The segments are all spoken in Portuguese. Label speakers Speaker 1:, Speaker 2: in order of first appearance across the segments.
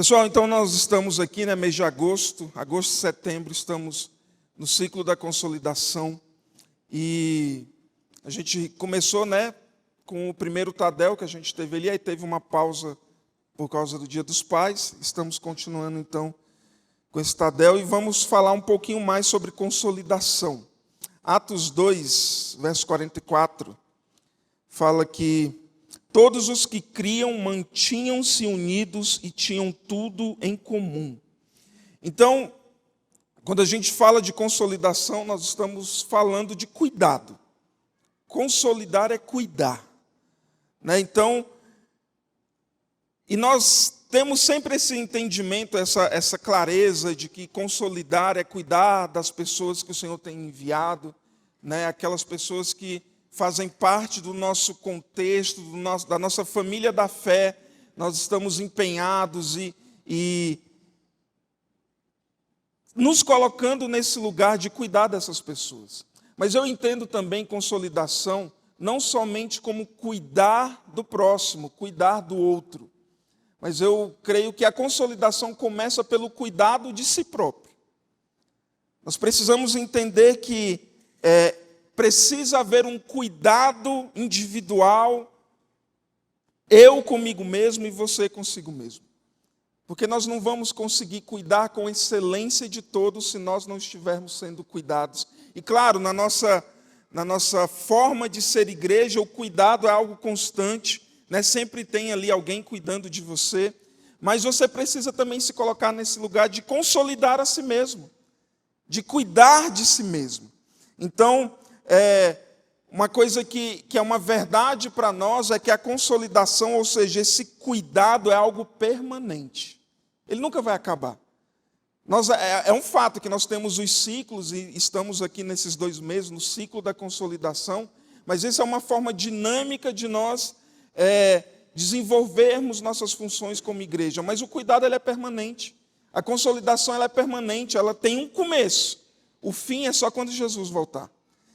Speaker 1: Pessoal, então nós estamos aqui, mês de agosto, e setembro, estamos no ciclo da consolidação. E a gente começou, com o primeiro Tadel que a gente teve ali, aí teve uma pausa por causa do Dia dos Pais. Estamos continuando, então, com esse Tadel e vamos falar um pouquinho mais sobre consolidação. Atos 2, verso 44, fala que todos os que criam mantinham-se unidos e tinham tudo em comum. Então, quando a gente fala de consolidação, nós estamos falando de cuidado. Consolidar é cuidar. Então, e nós temos sempre esse entendimento, essa clareza de que consolidar é cuidar das pessoas que o Senhor tem enviado, aquelas pessoas que fazem parte do nosso contexto, da nossa família da fé. Nós estamos empenhados e nos colocando nesse lugar de cuidar dessas pessoas. Mas eu entendo também consolidação não somente como cuidar do próximo, cuidar do outro, mas eu creio que a consolidação começa pelo cuidado de si próprio. Nós precisamos entender que precisa haver um cuidado individual, eu comigo mesmo e você consigo mesmo. Porque nós não vamos conseguir cuidar com excelência de todos se nós não estivermos sendo cuidados. E claro, na nossa forma de ser igreja, o cuidado é algo constante, sempre tem ali alguém cuidando de você, mas você precisa também se colocar nesse lugar de consolidar a si mesmo, de cuidar de si mesmo. Então, uma coisa que é uma verdade para nós é que a consolidação, ou seja, esse cuidado é algo permanente. Ele nunca vai acabar. É um fato que nós temos os ciclos e estamos aqui nesses 2 meses no ciclo da consolidação, mas isso é uma forma dinâmica de nós desenvolvermos nossas funções como igreja. Mas o cuidado ele é permanente. A consolidação ela é permanente, ela tem um começo. O fim é só quando Jesus voltar.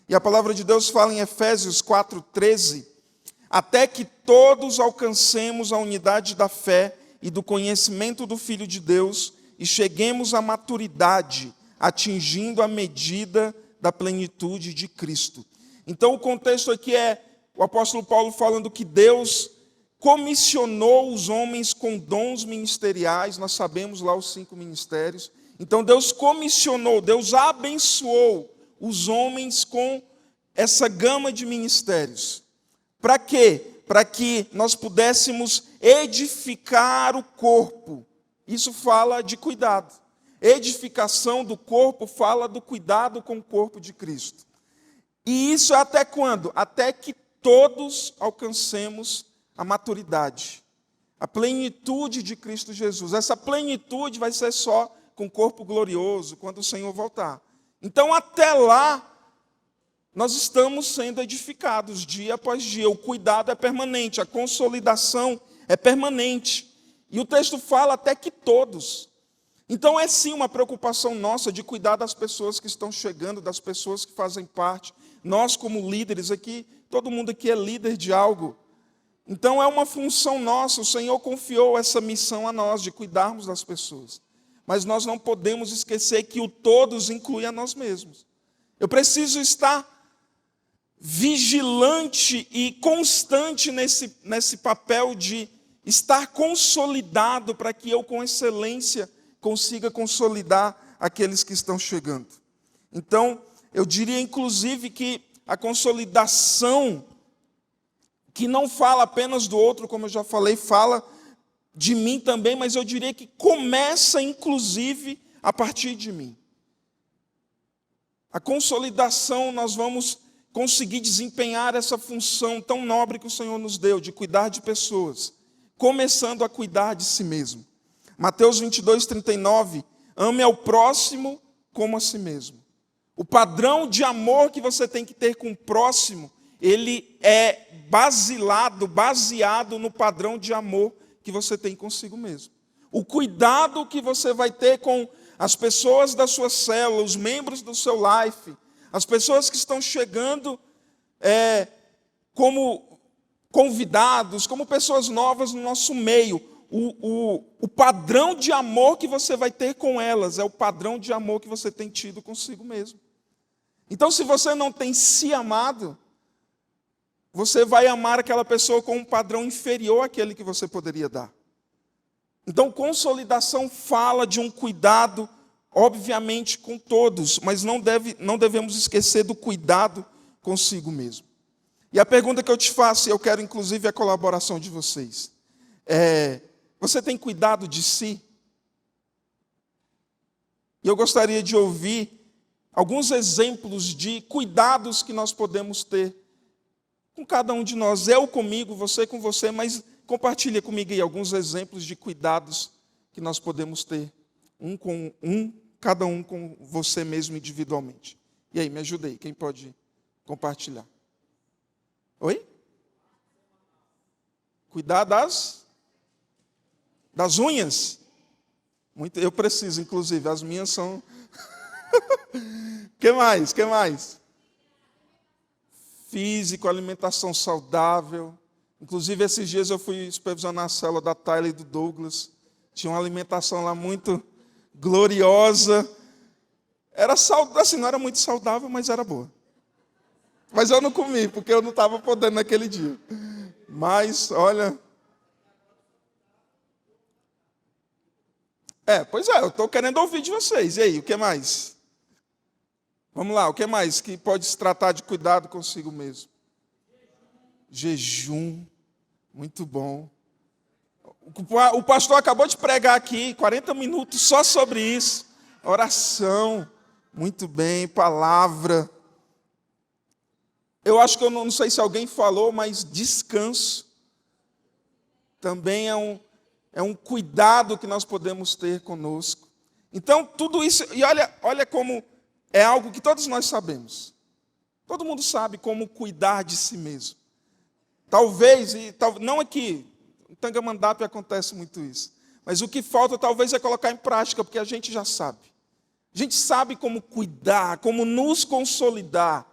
Speaker 1: E a palavra de Deus fala em Efésios 4:13, até que todos alcancemos a unidade da fé e do conhecimento do Filho de Deus e cheguemos à maturidade, atingindo a medida da plenitude de Cristo. Então o contexto aqui é o apóstolo Paulo falando que Deus comissionou os homens com dons ministeriais, nós sabemos lá os 5 ministérios. Então Deus comissionou, Deus abençoou os homens com essa gama de ministérios. Para quê? Para que nós pudéssemos edificar o corpo. Isso fala de cuidado. Edificação do corpo fala do cuidado com o corpo de Cristo. E isso é até quando? Até que todos alcancemos a maturidade, a plenitude de Cristo Jesus. Essa plenitude vai ser só com o corpo glorioso, quando o Senhor voltar. Então, até lá, nós estamos sendo edificados dia após dia. O cuidado é permanente, a consolidação é permanente. E o texto fala até que todos. Então, é sim uma preocupação nossa de cuidar das pessoas que estão chegando, das pessoas que fazem parte. Nós, como líderes aqui, todo mundo aqui é líder de algo. Então, é uma função nossa. O Senhor confiou essa missão a nós, de cuidarmos das pessoas. Mas nós não podemos esquecer que o todos inclui a nós mesmos. Eu preciso estar vigilante e constante nesse papel de estar consolidado para que eu, com excelência, consiga consolidar aqueles que estão chegando. Então, eu diria, inclusive, que a consolidação, que não fala apenas do outro, como eu já falei, fala de mim também, mas eu diria que começa, inclusive, a partir de mim. A consolidação, nós vamos conseguir desempenhar essa função tão nobre que o Senhor nos deu, de cuidar de pessoas, começando a cuidar de si mesmo. Mateus 22:39, ame ao próximo como a si mesmo. O padrão de amor que você tem que ter com o próximo, ele é baseado no padrão de amor que você tem consigo mesmo. O cuidado que você vai ter com as pessoas da sua célula, os membros do seu life, as pessoas que estão chegando como convidados, como pessoas novas no nosso meio. o padrão de amor que você vai ter com elas é o padrão de amor que você tem tido consigo mesmo. Então, se você não tem se amado, você vai amar aquela pessoa com um padrão inferior àquele que você poderia dar. Então, consolidação fala de um cuidado, obviamente, com todos, mas não devemos esquecer do cuidado consigo mesmo. E a pergunta que eu te faço, e eu quero inclusive a colaboração de vocês, você tem cuidado de si? E eu gostaria de ouvir alguns exemplos de cuidados que nós podemos ter com cada um de nós, eu comigo, você com você, mas compartilha comigo aí alguns exemplos de cuidados que nós podemos ter, cada um com você mesmo individualmente. E aí, me ajuda aí, quem pode compartilhar? Oi? Cuidar das unhas? Eu preciso, inclusive, as minhas são... Que mais? Físico, alimentação saudável. Inclusive, esses dias eu fui supervisionar a célula da Tyler e do Douglas. Tinha uma alimentação lá muito gloriosa. Era saudável, assim, não era muito saudável, mas era boa. Mas eu não comi, porque eu não estava podendo naquele dia. Mas, olha... Pois é, eu estou querendo ouvir de vocês. E aí, o que mais? Vamos lá, o que mais que pode se tratar de cuidado consigo mesmo? Jejum, muito bom. O pastor acabou de pregar aqui, 40 minutos só sobre isso. Oração, muito bem, palavra. Eu acho que eu não sei se alguém falou, mas descanso também é um cuidado que nós podemos ter conosco. Então, tudo isso, e olha como é algo que todos nós sabemos. Todo mundo sabe como cuidar de si mesmo. Não aqui, em Tangamandapé acontece muito isso. Mas o que falta talvez é colocar em prática, porque a gente já sabe. A gente sabe como cuidar, como nos consolidar.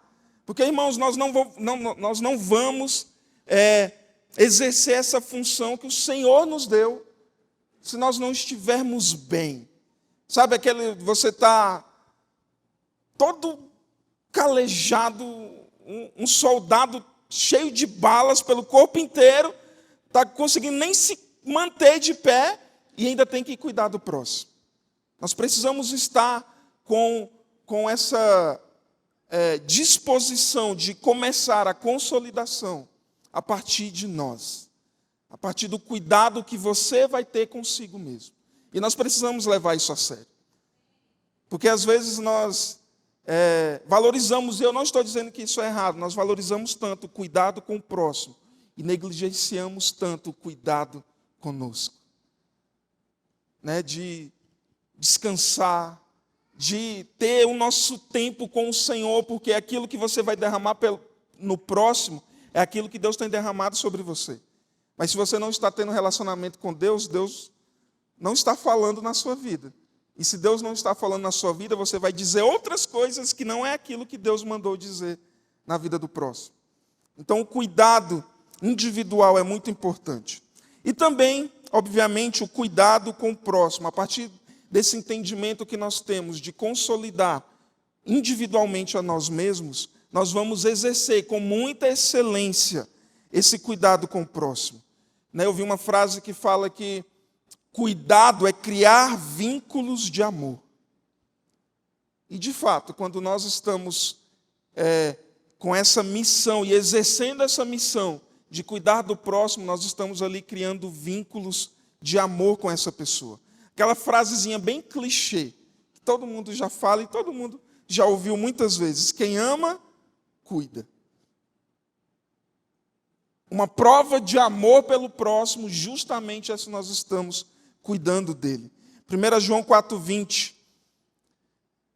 Speaker 1: Porque, irmãos, nós não vamos exercer essa função que o Senhor nos deu se nós não estivermos bem. Sabe você está todo calejado, um soldado cheio de balas pelo corpo inteiro, está conseguindo nem se manter de pé e ainda tem que cuidar do próximo. Nós precisamos estar com essa disposição de começar a consolidação a partir de nós, a partir do cuidado que você vai ter consigo mesmo. E nós precisamos levar isso a sério. Porque às vezes nós valorizamos, e eu não estou dizendo que isso é errado, nós valorizamos tanto o cuidado com o próximo e negligenciamos tanto o cuidado conosco. De descansar, de ter o nosso tempo com o Senhor, porque aquilo que você vai derramar no próximo é aquilo que Deus tem derramado sobre você. Mas se você não está tendo relacionamento com Deus, Deus não está falando na sua vida. E se Deus não está falando na sua vida, você vai dizer outras coisas que não é aquilo que Deus mandou dizer na vida do próximo. Então, o cuidado individual é muito importante. E também, obviamente, o cuidado com o próximo. A partir desse entendimento que nós temos de consolidar individualmente a nós mesmos, nós vamos exercer com muita excelência esse cuidado com o próximo. Eu vi uma frase que fala que cuidado é criar vínculos de amor. E, de fato, quando nós estamos com essa missão e exercendo essa missão de cuidar do próximo, nós estamos ali criando vínculos de amor com essa pessoa. Aquela frasezinha bem clichê, que todo mundo já fala e todo mundo já ouviu muitas vezes. Quem ama, cuida. Uma prova de amor pelo próximo, justamente é se nós estamos cuidando dele. 1 João 4,20.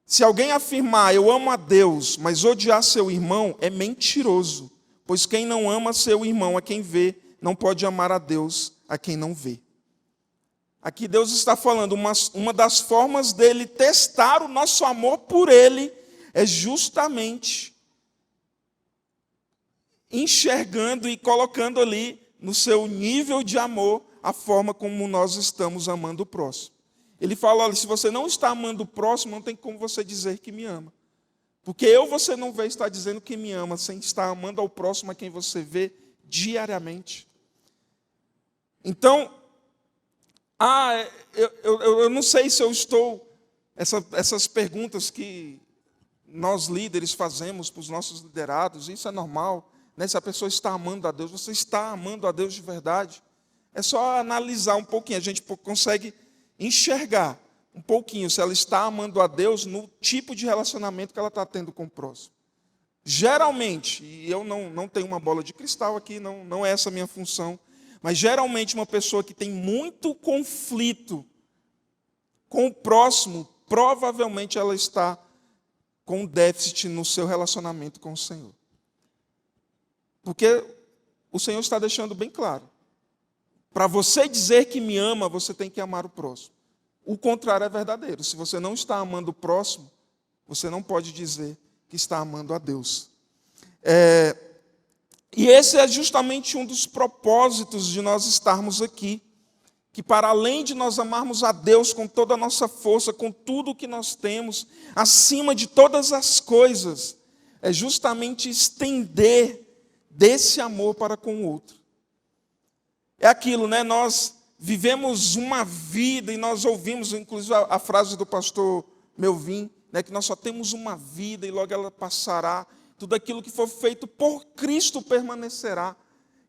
Speaker 1: Se alguém afirmar, eu amo a Deus, mas odiar seu irmão, é mentiroso. Pois quem não ama seu irmão, a quem vê, não pode amar a Deus, a quem não vê. Aqui Deus está falando, uma das formas dele testar o nosso amor por ele, é justamente enxergando e colocando ali no seu nível de amor a forma como nós estamos amando o próximo. Ele fala, olha, se você não está amando o próximo, não tem como você dizer que me ama. Porque você não vai estar dizendo que me ama, sem estar amando ao próximo a quem você vê diariamente. Então, eu não sei se eu estou... Essas perguntas que nós líderes fazemos para os nossos liderados, isso é normal, né? Se a pessoa está amando a Deus, você está amando a Deus de verdade? É só analisar um pouquinho, a gente consegue enxergar um pouquinho se ela está amando a Deus no tipo de relacionamento que ela está tendo com o próximo. Geralmente, e eu não tenho uma bola de cristal aqui, não é essa a minha função, mas geralmente uma pessoa que tem muito conflito com o próximo, provavelmente ela está com um déficit no seu relacionamento com o Senhor. Porque o Senhor está deixando bem claro. Para você dizer que me ama, você tem que amar o próximo. O contrário é verdadeiro. Se você não está amando o próximo, você não pode dizer que está amando a Deus. E esse é justamente um dos propósitos de nós estarmos aqui. Que para além de nós amarmos a Deus com toda a nossa força, com tudo o que nós temos, acima de todas as coisas, é justamente estender desse amor para com o outro. É aquilo, né? Nós vivemos uma vida e nós ouvimos, inclusive, a frase do pastor Melvin, né? Que nós só temos uma vida e logo ela passará. Tudo aquilo que for feito por Cristo permanecerá.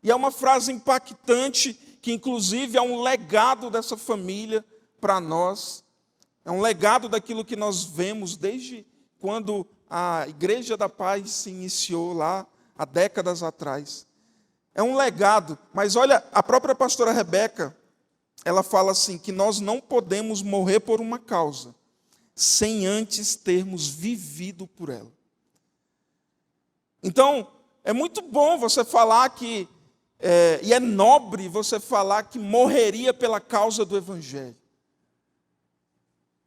Speaker 1: E é uma frase impactante, que inclusive é um legado dessa família para nós. É um legado daquilo que nós vemos desde quando a Igreja da Paz se iniciou lá, há décadas atrás. É um legado, mas olha, a própria pastora Rebeca, ela fala assim, que nós não podemos morrer por uma causa, sem antes termos vivido por ela. Então, é muito bom você falar que, e é nobre você falar que morreria pela causa do Evangelho.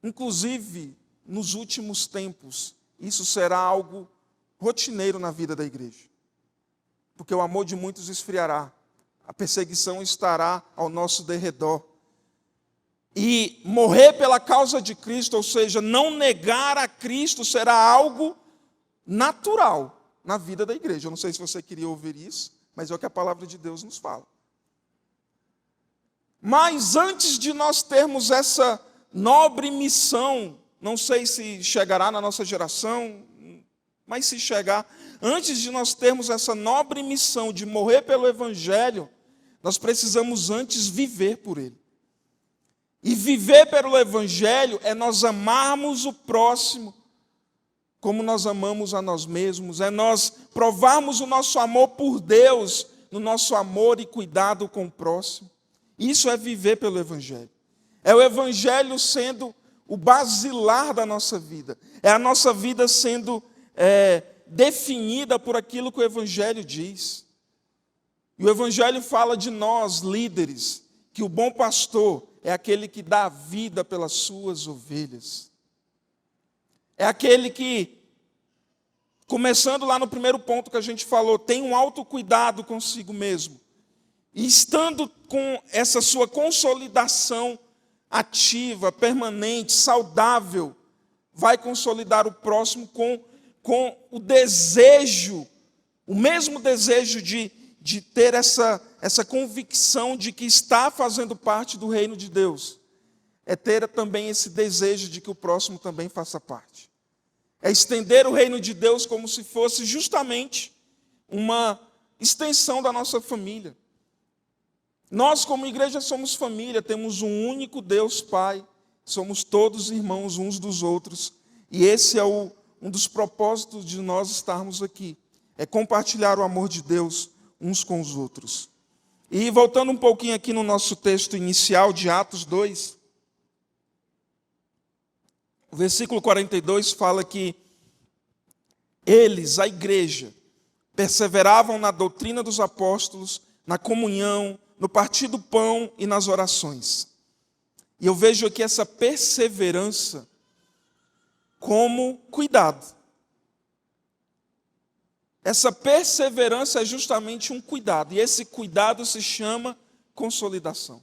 Speaker 1: Inclusive, nos últimos tempos, isso será algo rotineiro na vida da igreja. Porque o amor de muitos esfriará, a perseguição estará ao nosso derredor. E morrer pela causa de Cristo, ou seja, não negar a Cristo, será algo natural na vida da igreja. Eu não sei se você queria ouvir isso, mas é o que a palavra de Deus nos fala. Mas antes de nós termos essa nobre missão, não sei se chegará na nossa geração, mas se chegar, antes de nós termos essa nobre missão de morrer pelo Evangelho, nós precisamos antes viver por ele. E viver pelo Evangelho é nós amarmos o próximo como nós amamos a nós mesmos, é nós provarmos o nosso amor por Deus, no nosso amor e cuidado com o próximo. Isso é viver pelo Evangelho. É o Evangelho sendo o basilar da nossa vida. É a nossa vida sendo definida por aquilo que o Evangelho diz. E o Evangelho fala de nós, líderes, que o bom pastor é aquele que dá a vida pelas suas ovelhas. É aquele que, começando lá no primeiro ponto que a gente falou, tem um autocuidado consigo mesmo. E estando com essa sua consolidação ativa, permanente, saudável, vai consolidar o próximo com o desejo, o mesmo desejo de ter essa convicção de que está fazendo parte do reino de Deus. É ter também esse desejo de que o próximo também faça parte. É estender o reino de Deus como se fosse justamente uma extensão da nossa família. Nós, como igreja, somos família, temos um único Deus Pai, somos todos irmãos uns dos outros, e esse é um dos propósitos de nós estarmos aqui, é compartilhar o amor de Deus uns com os outros. E voltando um pouquinho aqui no nosso texto inicial de Atos 2, o versículo 42 fala que eles, a igreja, perseveravam na doutrina dos apóstolos, na comunhão, no partir do pão e nas orações. E eu vejo aqui essa perseverança como cuidado. Essa perseverança é justamente um cuidado, e esse cuidado se chama consolidação.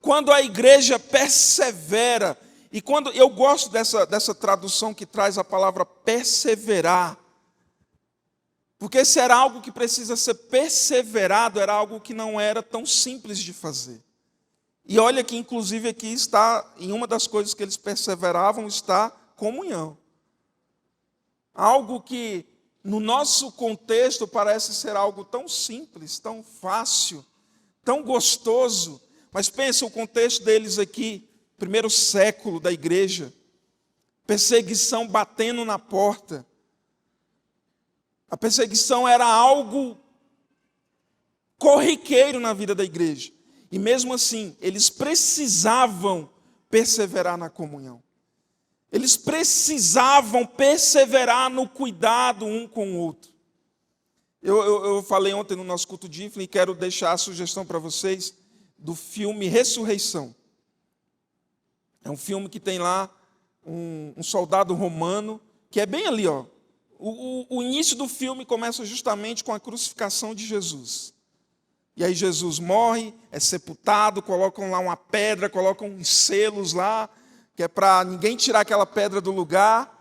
Speaker 1: Quando a igreja persevera, e quando eu gosto dessa tradução que traz a palavra perseverar, porque se era algo que precisa ser perseverado, era algo que não era tão simples de fazer. E olha que inclusive aqui está, em uma das coisas que eles perseveravam, está comunhão. Algo que no nosso contexto parece ser algo tão simples, tão fácil, tão gostoso, mas pensa o contexto deles aqui, primeiro século da igreja, perseguição batendo na porta. A perseguição era algo corriqueiro na vida da igreja. E mesmo assim, eles precisavam perseverar na comunhão. Eles precisavam perseverar no cuidado um com o outro. Eu falei ontem no nosso culto de Iflin e quero deixar a sugestão para vocês do filme Ressurreição. É um filme que tem lá um soldado romano, que é bem ali, ó. O início do filme começa justamente com a crucificação de Jesus. E aí Jesus morre, é sepultado, colocam lá uma pedra, colocam uns selos lá, que é para ninguém tirar aquela pedra do lugar.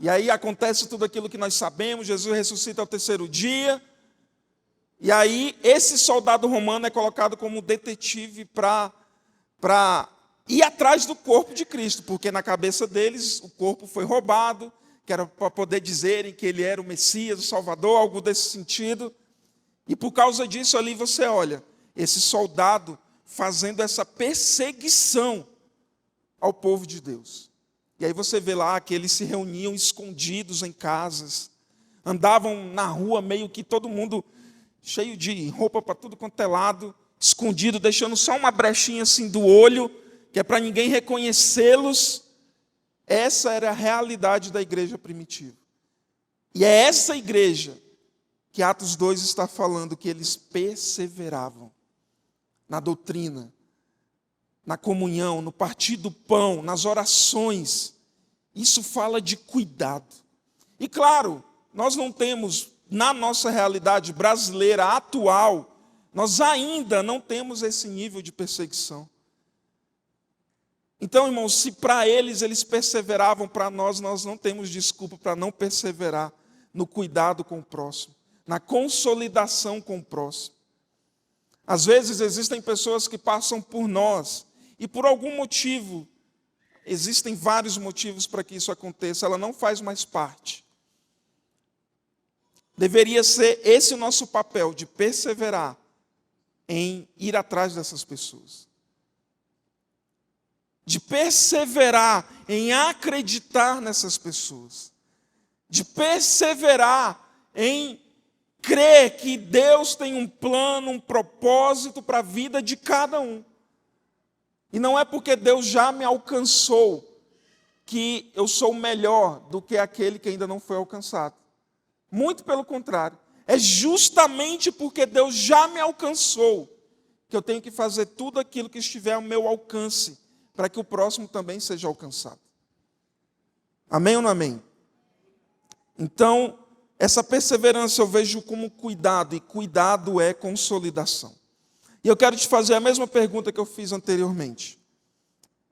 Speaker 1: E aí acontece tudo aquilo que nós sabemos, Jesus ressuscita ao terceiro dia. E aí esse soldado romano é colocado como detetive para ir atrás do corpo de Cristo, porque na cabeça deles o corpo foi roubado, que era para poder dizerem que ele era o Messias, o Salvador, algo desse sentido. E por causa disso ali você olha, esse soldado fazendo essa perseguição ao povo de Deus. E aí você vê lá que eles se reuniam escondidos em casas, andavam na rua meio que todo mundo cheio de roupa para tudo quanto é lado, escondido, deixando só uma brechinha assim do olho, que é para ninguém reconhecê-los. Essa era a realidade da igreja primitiva. E é essa igreja que Atos 2 está falando, que eles perseveravam na doutrina, na comunhão, no partir do pão, nas orações. Isso fala de cuidado. E claro, nós não temos, na nossa realidade brasileira atual, nós ainda não temos esse nível de perseguição. Então, irmãos, se para eles perseveravam, para nós não temos desculpa para não perseverar no cuidado com o próximo, na consolidação com o próximo. Às vezes existem pessoas que passam por nós e por algum motivo, existem vários motivos para que isso aconteça, ela não faz mais parte. Deveria ser esse o nosso papel, de perseverar em ir atrás dessas pessoas. De perseverar em acreditar nessas pessoas. De perseverar em crer que Deus tem um plano, um propósito para a vida de cada um. E não é porque Deus já me alcançou que eu sou melhor do que aquele que ainda não foi alcançado. Muito pelo contrário. É justamente porque Deus já me alcançou que eu tenho que fazer tudo aquilo que estiver ao meu alcance para que o próximo também seja alcançado. Amém ou não amém? Então, essa perseverança eu vejo como cuidado, e cuidado é consolidação. E eu quero te fazer a mesma pergunta que eu fiz anteriormente.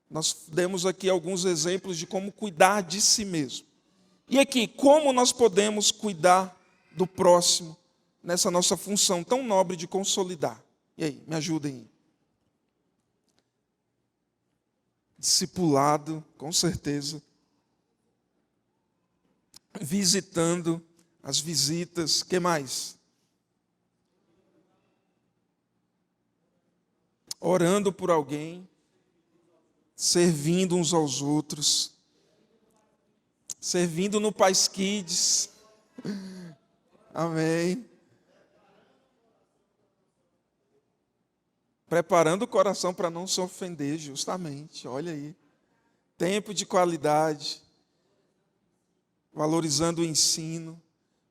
Speaker 1: Nós demos aqui alguns exemplos de como cuidar de si mesmo. E aqui, como nós podemos cuidar do próximo nessa nossa função tão nobre de consolidar? E aí, me ajudem aí. Discipulado, com certeza. Visitando, as visitas, que mais? Orando por alguém, servindo uns aos outros, servindo no Pais Kids. Amém. Preparando o coração para não se ofender, justamente, olha aí. Tempo de qualidade, valorizando o ensino.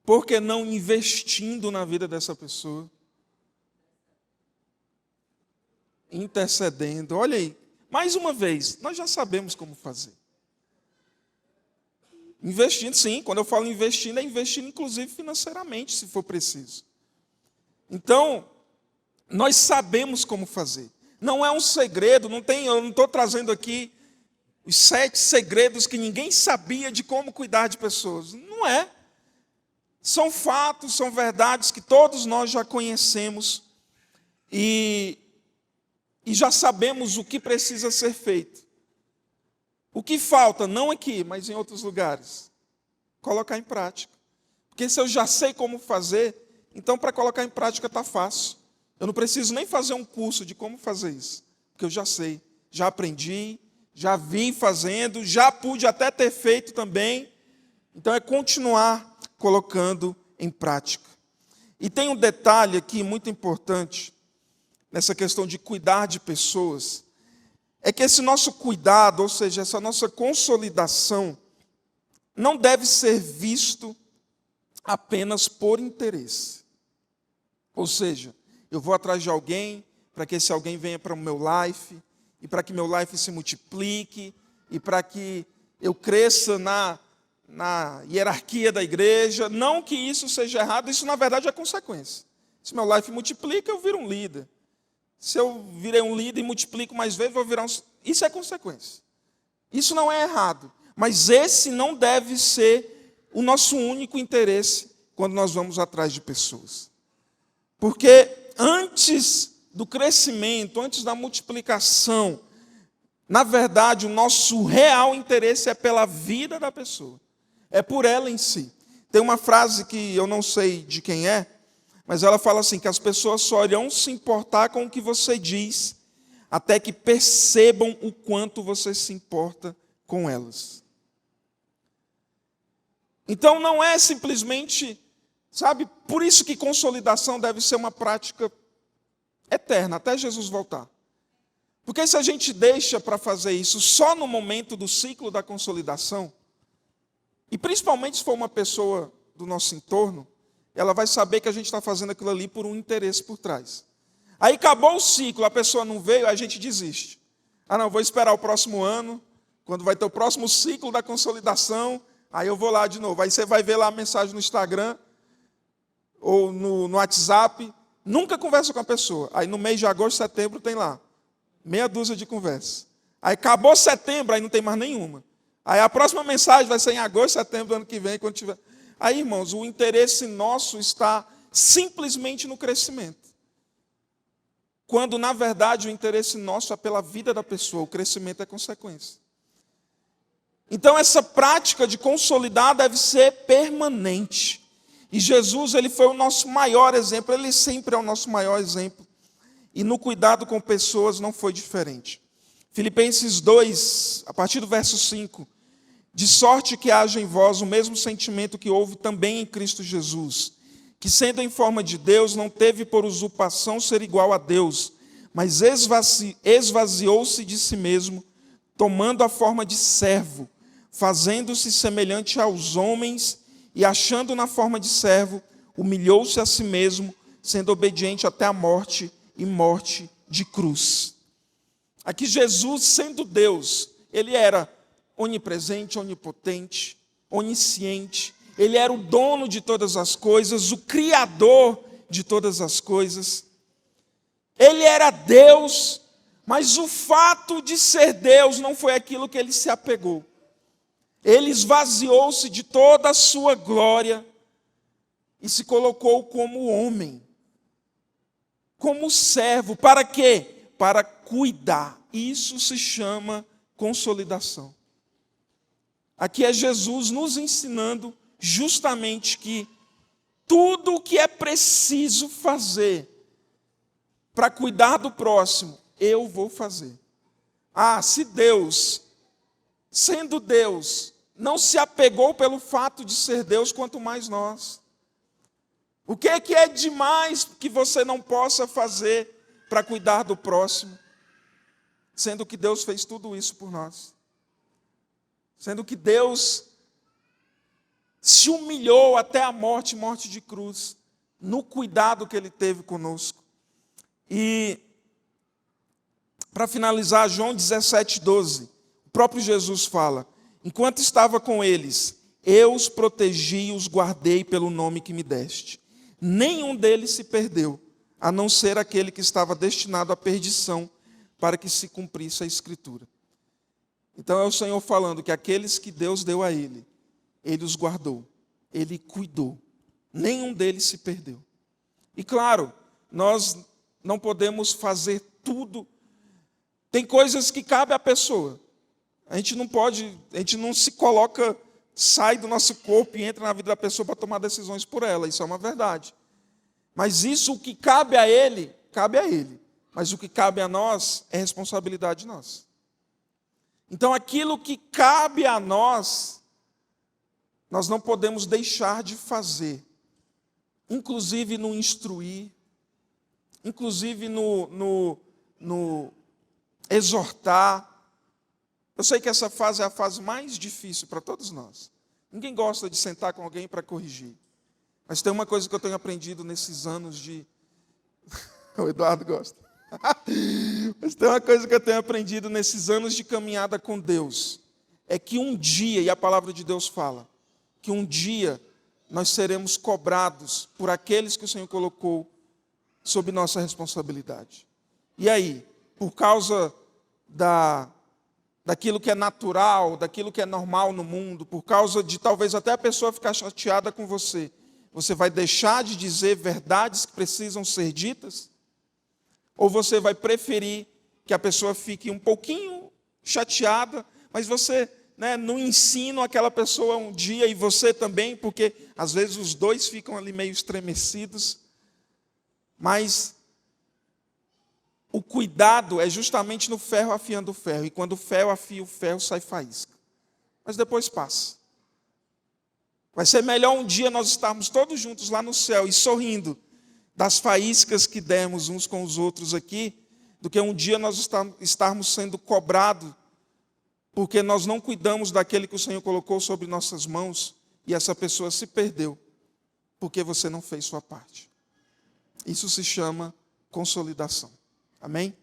Speaker 1: Por que não investindo na vida dessa pessoa? Intercedendo, olha aí. Mais uma vez, nós já sabemos como fazer. Investindo, sim, quando eu falo investindo, é investindo inclusive financeiramente, se for preciso. Então, nós sabemos como fazer. Não é um segredo, eu não estou trazendo aqui os 7 segredos que ninguém sabia de como cuidar de pessoas. Não é. São fatos, são verdades que todos nós já conhecemos e já sabemos o que precisa ser feito. O que falta, não aqui, mas em outros lugares, colocar em prática. Porque se eu já sei como fazer, então para colocar em prática está fácil. Eu não preciso nem fazer um curso de como fazer isso, porque eu já sei, já aprendi, já vi fazendo, já pude até ter feito também. Então é continuar colocando em prática. E tem um detalhe aqui muito importante, nessa questão de cuidar de pessoas, é que esse nosso cuidado, ou seja, essa nossa consolidação, não deve ser visto apenas por interesse. Ou seja, eu vou atrás de alguém, para que esse alguém venha para o meu life, e para que meu life se multiplique, e para que eu cresça na hierarquia da igreja. Não que isso seja errado, isso na verdade é consequência. Se meu life multiplica, eu viro um líder. Se eu virei um líder e multiplico mais vezes, eu vou virar um... Isso é consequência. Isso não é errado. Mas esse não deve ser o nosso único interesse quando nós vamos atrás de pessoas. Porque antes do crescimento, antes da multiplicação, na verdade, o nosso real interesse é pela vida da pessoa. É por ela em si. Tem uma frase que eu não sei de quem é, mas ela fala assim, que as pessoas só irão se importar com o que você diz, até que percebam o quanto você se importa com elas. Então não é simplesmente, sabe, por isso que consolidação deve ser uma prática eterna, até Jesus voltar. Porque se a gente deixa para fazer isso só no momento do ciclo da consolidação, e principalmente se for uma pessoa do nosso entorno, ela vai saber que a gente está fazendo aquilo ali por um interesse por trás. Aí acabou o ciclo, a pessoa não veio, a gente desiste. Ah não, vou esperar o próximo ano, quando vai ter o próximo ciclo da consolidação, aí eu vou lá de novo. Aí você vai ver lá a mensagem no Instagram, ou no WhatsApp, nunca conversa com a pessoa. Aí no mês de agosto, setembro, tem lá meia dúzia de conversas. Aí acabou setembro, aí não tem mais nenhuma. Aí a próxima mensagem vai ser em agosto, setembro do ano que vem, quando tiver. Aí, irmãos, o interesse nosso está simplesmente no crescimento. Quando, na verdade, o interesse nosso é pela vida da pessoa, o crescimento é consequência. Então, essa prática de consolidar deve ser permanente. E Jesus, ele foi o nosso maior exemplo, ele sempre é o nosso maior exemplo. E no cuidado com pessoas não foi diferente. Filipenses 2, a partir do verso 5. De sorte que haja em vós o mesmo sentimento que houve também em Cristo Jesus, que sendo em forma de Deus, não teve por usurpação ser igual a Deus, mas esvaziou-se de si mesmo, tomando a forma de servo, fazendo-se semelhante aos homens, e achando na forma de servo, humilhou-se a si mesmo, sendo obediente até a morte e morte de cruz. Aqui Jesus, sendo Deus, ele era onipresente, onipotente, onisciente, ele era o dono de todas as coisas, o criador de todas as coisas. Ele era Deus, mas o fato de ser Deus não foi aquilo que ele se apegou. Ele esvaziou-se de toda a sua glória e se colocou como homem, como servo. Para quê? Para cuidar. Isso se chama consolidação. Aqui é Jesus nos ensinando justamente que tudo o que é preciso fazer para cuidar do próximo, eu vou fazer. Ah, se Deus, sendo Deus, não se apegou pelo fato de ser Deus, quanto mais nós. O que é demais que você não possa fazer para cuidar do próximo, sendo que Deus fez tudo isso por nós? Sendo que Deus se humilhou até a morte, morte de cruz, no cuidado que Ele teve conosco. E, para finalizar, João 17:12, o próprio Jesus fala: enquanto estava com eles, eu os protegi e os guardei pelo nome que me deste. Nenhum deles se perdeu, a não ser aquele que estava destinado à perdição, para que se cumprisse a Escritura. Então é o Senhor falando que aqueles que Deus deu a Ele, Ele os guardou, Ele cuidou, nenhum deles se perdeu. E claro, nós não podemos fazer tudo, tem coisas que cabe à pessoa, a gente não se coloca, sai do nosso corpo e entra na vida da pessoa para tomar decisões por ela, isso é uma verdade. Mas isso, o que cabe a Ele, mas o que cabe a nós é responsabilidade nossa. Então aquilo que cabe a nós, nós não podemos deixar de fazer, inclusive no instruir, inclusive no exortar. Eu sei que essa fase é a fase mais difícil para todos nós. Ninguém gosta de sentar com alguém para corrigir. Mas tem uma coisa que eu tenho aprendido nesses anos de... O Eduardo gosta. Mas tem uma coisa que eu tenho aprendido nesses anos de caminhada com Deus. É que um dia, e a palavra de Deus fala, que um dia nós seremos cobrados por aqueles que o Senhor colocou sob nossa responsabilidade. E aí, por causa daquilo que é natural, daquilo que é normal no mundo, por causa de talvez até a pessoa ficar chateada com você, você vai deixar de dizer verdades que precisam ser ditas? Ou você vai preferir que a pessoa fique um pouquinho chateada, mas você, no ensino aquela pessoa um dia e você também, porque às vezes os dois ficam ali meio estremecidos, mas o cuidado é justamente no ferro afiando o ferro, e quando o ferro afia o ferro, sai faísca. Mas depois passa. Vai ser melhor um dia nós estarmos todos juntos lá no céu e sorrindo das faíscas que demos uns com os outros aqui, do que um dia nós estarmos sendo cobrados porque nós não cuidamos daquele que o Senhor colocou sobre nossas mãos e essa pessoa se perdeu porque você não fez sua parte. Isso se chama consolidação. Amém?